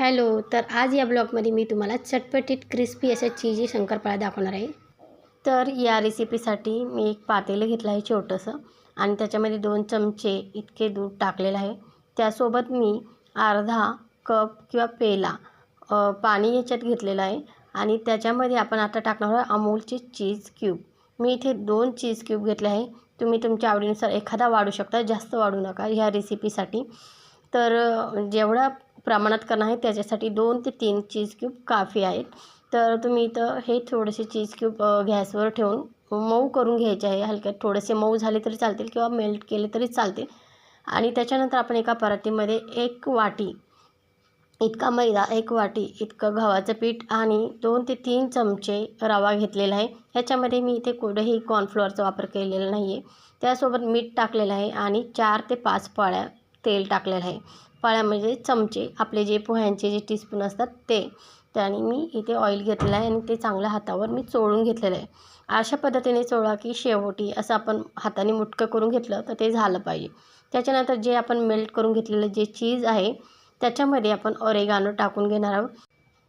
Hello. तर आज या ब्लॉगमध्ये मी तुम्हाला चटपटीत क्रिस्पी अशा चीजी शंकरपाळ्या दाखवणार आहे. तर या रेसिपीसाठी मी एक पातेलं घेतलं आहे छोटंसं आणि त्याच्यामध्ये 2 चमचे इतके दूध टाकलेलं आहे. त्यासोबत मी अर्धा कप किंवा पेला पाणी याच्यात घेतलेलं आहे आणि त्याच्यामध्ये आपण आता टाकणार आहोत अमूलचे चीज क्यूब. मी इथे 2 चीज क्यूब घेतले आहे. तुम्ही तुमच्या आवडीनुसार एखादा वाढू शकता, जास्त वाढू नका ह्या रेसिपीसाठी. तर जेवढा प्रमाणात करणार आहे त्याच्यासाठी 2 ते 3 चीज क्यूब काफी आहेत. तर तुम्ही इथं हे थोडेसे चीज क्यूब गॅसवर ठेवून मऊ करून घ्यायचे आहे. हलक्यात थोडेसे मऊ झाले तरी चालतील किंवा मेल्ट केले तरी चालतील. आणि त्याच्यानंतर आपण एका परातीमध्ये 1 वाटी इतका मैदा, 1 वाटी इतकं गव्हाचं पीठ आणि 2 ते 3 चमचे रवा घेतलेला आहे. ह्याच्यामध्ये मी इथे कुठेही कॉर्नफ्लोअरचा वापर केलेला नाही आहे. त्यासोबत मीठ टाकलेलं आहे आणि 4 ते 5 पळ्या तेल टाकलेलं आहे. पळ्या म्हणजे चमचे, आपले जे पोह्यांचे जे टीस्पून असतात ते. त्याने मी इथे ऑइल घेतलेलं आहे आणि ते चांगल्या हातावर मी चोळून घेतलेलं आहे. अशा पद्धतीने चोळा की शेवटी असं आपण हाताने मुटकं करून घेतलं तर ते झालं पाहिजे. त्याच्यानंतर जे आपण मेल्ट करून घेतलेलं जे चीज आहे त्याच्यामध्ये आपण ऑरेगानो टाकून घेणार आहोत.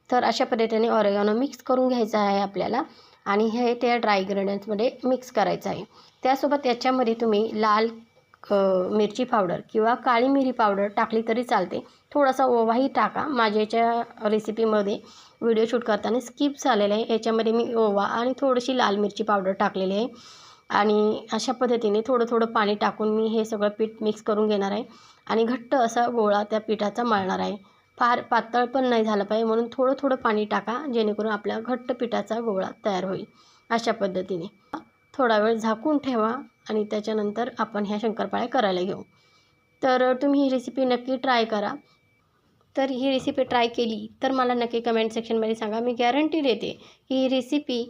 तर अशा पद्धतीने ऑरेगानो मिक्स करून घ्यायचं आहे आपल्याला आणि हे त्या ड्राय इन्ग्रेडियंट्समध्ये मिक्स करायचं आहे. त्यासोबत याच्यामध्ये तुम्ही लाल मिरची पावडर किंवा काळी मिरी पावडर टाकली तरी चालते. थोडासा ओवाही टाका. माझ्या याच्या रेसिपीमध्ये व्हिडिओ शूट करताना स्किप झालेलं आहे. याच्यामध्ये मी ओवा आणि थोडीशी लाल मिरची पावडर टाकलेली आहे आणि अशा पद्धतीने थोडं थोडं पाणी टाकून मी हे सगळं पीठ मिक्स करून घेणार आहे आणि घट्ट असा गोळा त्या पिठाचा मळणार आहे. फार पातळ पण नाही झालं पाहिजे म्हणून थोडं थोडं पाणी टाका, जेणेकरून आपल्या घट्ट पिठाचा गोळा तयार होईल. अशा पद्धतीने थोडा वेळ झाकून ठेवा आणि त्याच्यानंतर आपण ह्या शंकरपाळ्या करायला घेऊ. तर तुम्ही ही रेसिपी नक्की ट्राय करा. तर ही रेसिपी ट्राय केली तर मला नक्की कमेंट सेक्शनमध्ये सांगा. मी गॅरंटी देते की ही रेसिपी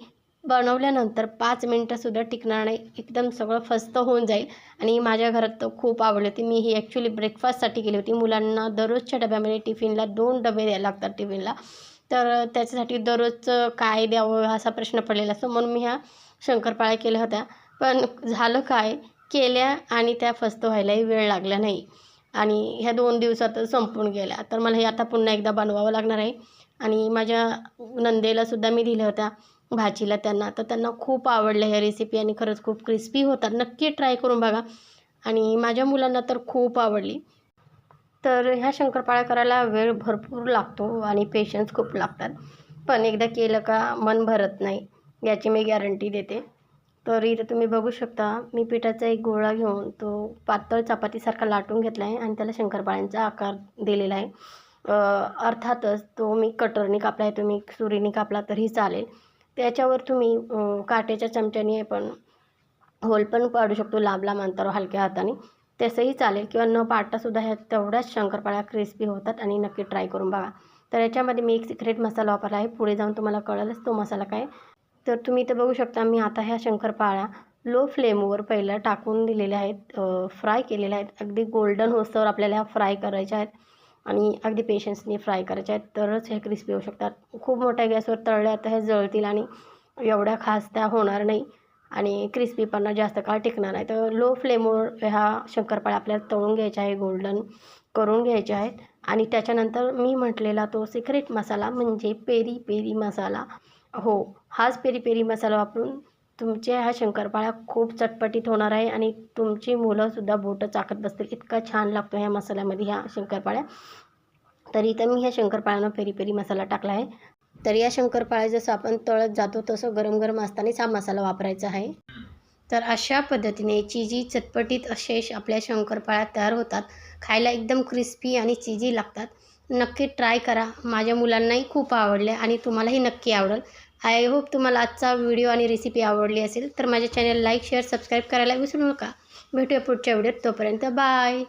बनवल्यानंतर 5 मिनटंसुद्धा टिकणार नाही. एकदम सगळं फस्त होऊन जाईल आणि माझ्या घरात तर खूप आवडली होती. मी ही ॲक्च्युली ब्रेकफास्टसाठी केली होती. मुलांना दररोजच्या डब्यामध्ये टिफिनला 2 डबे द्यायला लागतात टिफिनला. तर त्याच्यासाठी दररोजचं काय द्यावं असा प्रश्न पडलेला असतो. म्हणून मी ह्या शंकरपाळ्या केल्या होत्या. पण झालं काय, केल्या आणि त्या फस्त व्हायलाही वेळ लागला नाही आणि ह्या 2 दिवसातच संपून गेल्या. तर मला हे आता पुन्हा एकदा बनवावं लागणार आहे आणि माझ्या नंदेलासुद्धा मी दिल्या होत्या, भाचीला त्यांना. तर त्यांना खूप आवडल्या ह्या रेसिपी आणि खरंच खूप क्रिस्पी होतात. नक्की ट्राय करून बघा आणि माझ्या मुलांना तर खूप आवडली. तर ह्या शंकरपाळ्या करायला वेळ भरपूर लागतो आणि पेशन्स खूप लागतात. पण एकदा केलं का मन भरत नाही, याची मी गॅरंटी देते. तर इथे तुम्ही बघू शकता मी पिठाचा एक गोळा घेऊन तो पातळ चपातीसारखा लाटून घेतला आहे आणि त्याला शंकरपाळ्यांचा आकार दिलेला आहे. अर्थातच तो मी कटरनी कापला आहे, तुम्ही सुरीने कापला तरी चालेल. त्याच्यावर तुम्ही काट्याच्या चमच्याने पण होल पण पाडू शकतो, लांब लांब अंतरावर हलक्या हाताने तसंही चालेल किंवा न पाडतासुद्धा ह्या तेवढ्याच शंकरपाळ्या क्रिस्पी होतात आणि नक्की ट्राय करून बघा. तर याच्यामध्ये मी एक सिक्रेट मसाला वापरला आहे. पुढे जाऊन तुम्हाला कळेलच तो मसाला काय. तर तुम्ही इथं बघू शकता मी आता ह्या शंकरपाळ्या लो फ्लेमवर पहिला टाकून दिलेल्या आहेत, फ्राय केलेल्या आहेत. अगदी गोल्डन होस्तवर आपल्याला ह्या फ्राय करायच्या आहेत आणि अगदी पेशन्सने फ्राय करायच्या आहेत, तरच ह्या क्रिस्पी होऊ शकतात. खूप मोठ्या गॅसवर तळल्या तर ह्या जळतील आणि एवढ्या खास त्या होणार नाही आणि क्रिस्पीपणा जास्त काळ टिकणार नाही. तर लो फ्लेमवर ह्या शंकरपाळ्या आपल्याला तळून घ्यायच्या आहे, गोल्डन करून घ्यायच्या आहेत आणि त्याच्यानंतर मी म्हटलेला तो सिक्रेट मसाला म्हणजे पेरी पेरी मसाला, हो, हाच पेरी पेरी मसाला वापरून तुमच्या ह्या शंकरपाळ्या खूप चटपटीत होणार आहे आणि तुमची मुलंसुद्धा बोटं चाखत बसतील, इतका छान लागतो ह्या मसाल्यामध्ये ह्या शंकरपाळ्या. तर इथं मी ह्या शंकरपाळ्यांना पेरी पेरी मसाला टाकला आहे. तर या शंकरपाळ्या जसं आपण तळत जातो तसं गरम गरम असतानाच हा मसाला वापरायचा आहे. तर अशा पद्धतीने चीजी चटपटीत असे आपल्या शंकरपाळ्या तयार होतात. खायला एकदम क्रिस्पी आणि चीजी लागतात. नक्की ट्राय करा. माझ्या मुलांनाही खूप आवडल्या आणि तुम्हालाही नक्की आवडेल. आय होप तुम्हाला आजचा व्हिडिओ आणि रेसिपी आवडली असेल तर माझ्या चॅनल लाईक, शेअर, सबस्क्राईब करायला विसरू नका. भेटूया पुढच्या व्हिडिओत. तोपर्यंत बाय.